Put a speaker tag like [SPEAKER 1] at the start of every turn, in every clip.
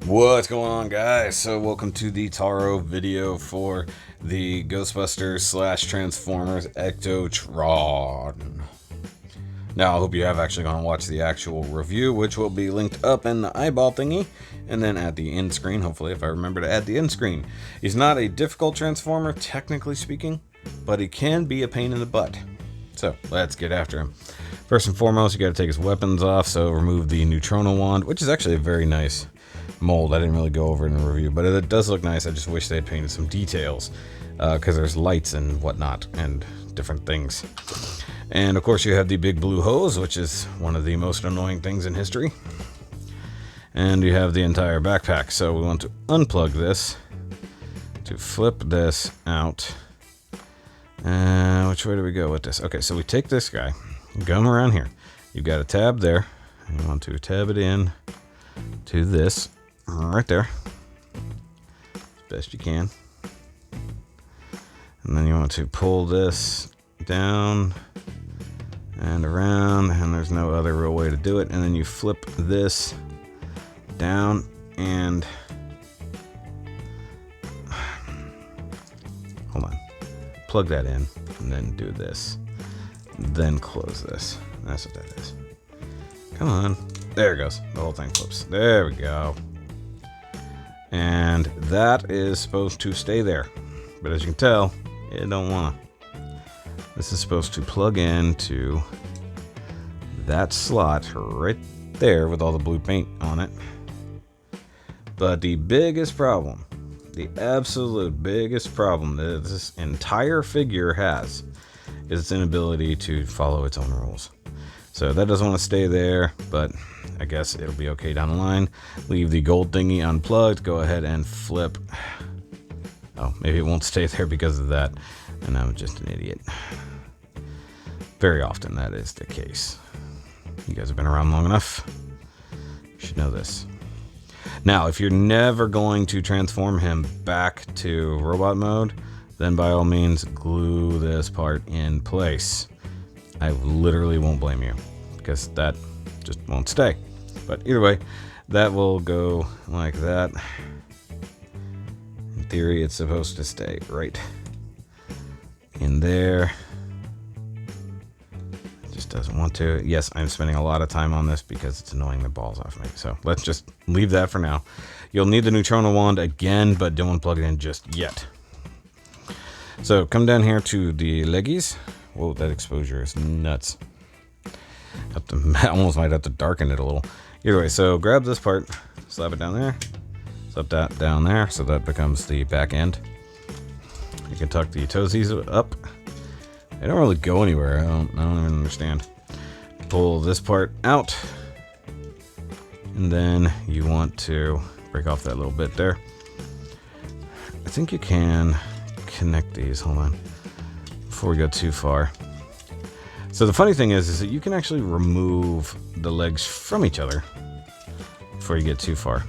[SPEAKER 1] What's going on, guys? So welcome to the T.A.R.O video for the Ghostbusters / Transformers ECTOTRON. Now, I hope you have actually gone to watch the actual review, which will be linked up in the eyeball thingy, and then at the end screen, hopefully, if I remember to add the end screen. He's not a difficult Transformer, technically speaking, but he can be a pain in the butt. So, let's get after him. First and foremost, you gotta take his weapons off, so remove the Neutrona wand, which is actually a very nice mold. I didn't really go over it in the review, but it does look nice. I just wish they had painted some details, because there's lights and whatnot, and different things. And of course you have the big blue hose, which is one of the most annoying things in history. And you have the entire backpack. So we want to unplug this, to flip this out. Which way do we go with this? Okay, so we take this guy, come around here. You've got a tab there, and you want to tab it in to this right there as best you can, and then you want to pull this down and around, and there's no other real way to do it. And then you flip this down and hold on, plug that in, and then do this, then close this. That's what that is. Come on. There it goes. The whole thing flips. There we go. And that is supposed to stay there. But as you can tell, it don't want to. This is supposed to plug into that slot right there with all the blue paint on it. But the biggest problem, the absolute biggest problem that this entire figure has is its inability to follow its own rules. So that doesn't want to stay there, but I guess it'll be okay down the line. Leave the gold thingy unplugged. Go ahead and flip. Oh, maybe it won't stay there because of that, and I'm just an idiot. Very often that is the case. You guys have been around long enough. You should know this. Now, if you're never going to transform him back to robot mode, then by all means glue this part in place. I literally won't blame you, because that just won't stay. But either way, that will go like that. In theory, it's supposed to stay right in there. It just doesn't want to. Yes, I'm spending a lot of time on this because it's annoying the balls off me. So let's just leave that for now. You'll need the Neutrona wand again, but don't plug it in just yet. So come down here to the leggies. Whoa, that exposure is nuts. I almost might have to darken it a little. Either way, so grab this part, slap it down there, slap that down there, so that becomes the back end. You can tuck the toesies up. They don't really go anywhere. I don't even understand. Pull this part out, and then you want to break off that little bit there. I think you can connect these. Hold on. Before we go too far. So the funny thing is that you can actually remove the legs from each other before you get too far.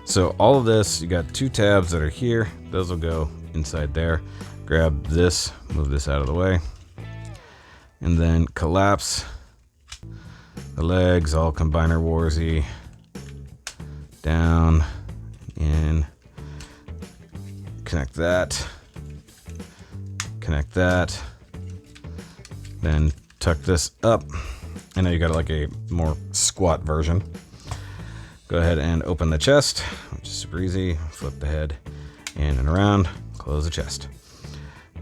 [SPEAKER 1] So all of this, you got two tabs that are here. Those will go inside there. Grab this, move this out of the way, and then collapse the legs, all combiner warsy, down, in, connect that. Connect that, then tuck this up. I know you got like a more squat version. Go ahead and open the chest, which is super easy. Flip the head in and around, close the chest.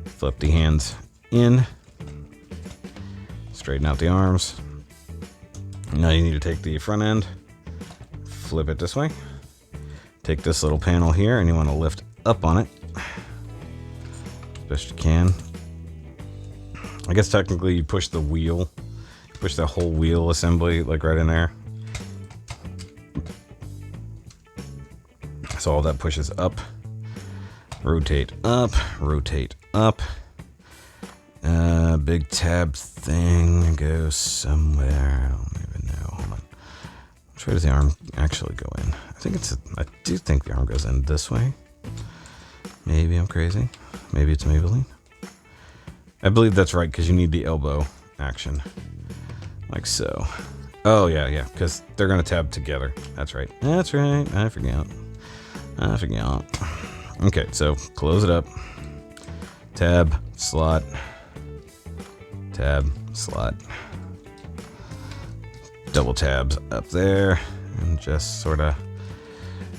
[SPEAKER 1] Flip the hands in, straighten out the arms. Now you need to take the front end, flip it this way. Take this little panel here and you want to lift up on it. Best you can. I guess technically you push the wheel, push the whole wheel assembly like right in there. So all that pushes up. Rotate up, rotate up. Big tab thing goes somewhere. I don't even know. Hold on. Which way does the arm actually go in? I do think the arm goes in this way. Maybe I'm crazy. Maybe it's Maybelline. I believe that's right, because you need the elbow action. Like so. Oh, yeah, because they're going to tab together. That's right. That's right. I forgot. Okay, so close it up. Tab, slot. Tab, slot. Double tabs up there. And just sort of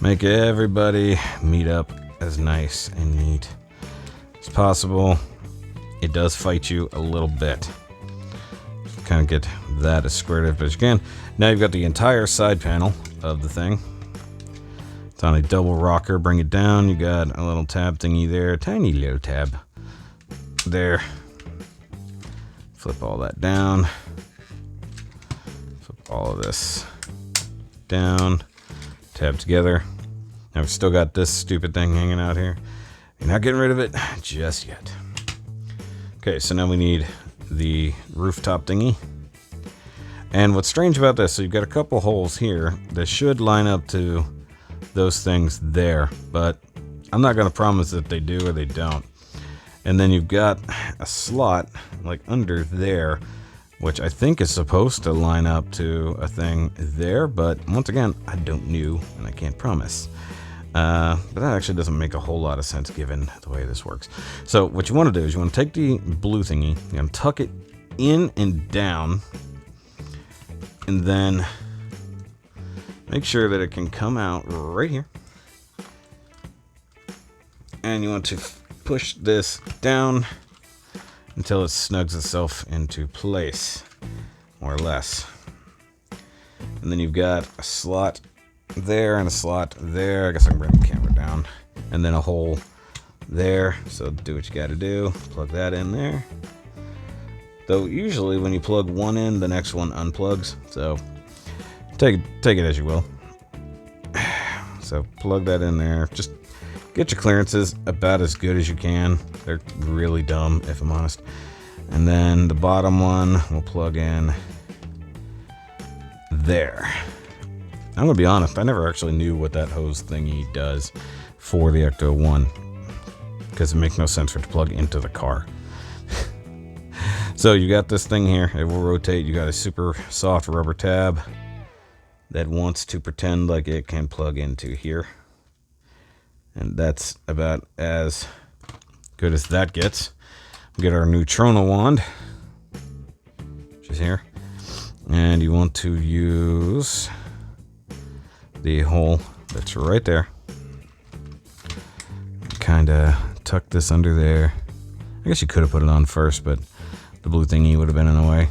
[SPEAKER 1] make everybody meet up as nice and neat as possible. It does fight you a little bit. Kind of get that as squared up as you can. Now you've got the entire side panel of the thing. It's on a double rocker. Bring it down. You got a little tab thingy there. Tiny little tab there. Flip all that down. Flip all of this down. Tab together. Now we've still got this stupid thing hanging out here. You're not getting rid of it just yet. Okay, so now we need the rooftop thingy. And what's strange about this, so you've got a couple holes here that should line up to those things there, but I'm not going to promise that they do or they don't. And then you've got a slot like under there, which I think is supposed to line up to a thing there, but once again, I don't know and I can't promise. But that actually doesn't make a whole lot of sense given the way this works. So what you want to do is you want to take the blue thingy and tuck it in and down, and then make sure that it can come out right here. And you want to push this down until it snugs itself into place, more or less. And then you've got a slot there and a slot there. I guess I can bring the camera down. And then a hole there. So do what you got to do. Plug that in there. Though usually when you plug one in, the next one unplugs. So take it as you will. So plug that in there. Just get your clearances about as good as you can. They're really dumb, if I'm honest. And then the bottom one we'll plug in there. I'm gonna be honest, I never actually knew what that hose thingy does for the Ecto-1, because it makes no sense for it to plug into the car. So you got this thing here, it will rotate. You got a super soft rubber tab that wants to pretend like it can plug into here. And that's about as good as that gets. We get our Neutrona wand, which is here. And you want to use the hole that's right there. Kind of tuck this under there. I guess you could have put it on first, but the blue thingy would have been in the way.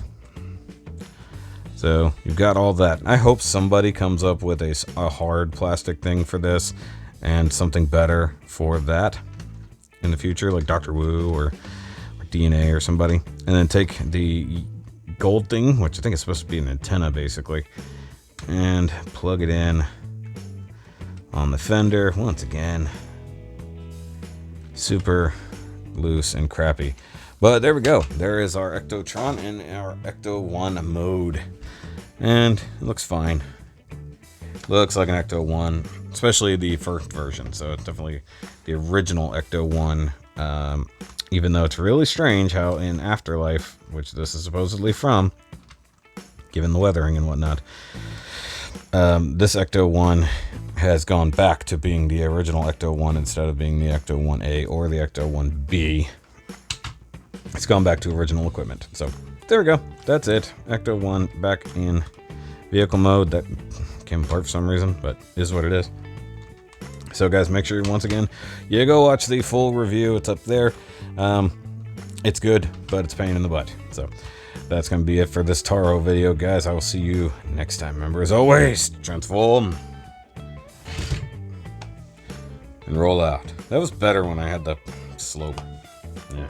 [SPEAKER 1] So you've got all that. I hope somebody comes up with a hard plastic thing for this and something better for that in the future, like Dr. Wu or DNA or somebody. And then take the gold thing, which I think is supposed to be an antenna basically, and plug it in on the fender. Once again, super loose and crappy. But there we go. There is our ECTOTRON in our Ecto-1 mode. And it looks fine. Looks like an Ecto-1, especially the first version. So it's definitely the original Ecto-1. Even though it's really strange how in Afterlife, which this is supposedly from, given the weathering and whatnot, this Ecto-1 has gone back to being the original Ecto-1 instead of being the Ecto-1A or the Ecto-1B. It's gone back to original equipment. So there we go. That's it. Ecto-1 back in vehicle mode. That came apart for some reason, but is what it is. So guys, make sure once again you go watch the full review. It's up there. It's good, but it's a pain in the butt. So that's going to be it for this T.A.R.O video, guys. I will see you next time. Remember, as always, transform and roll out. That was better when I had the slope. Yeah.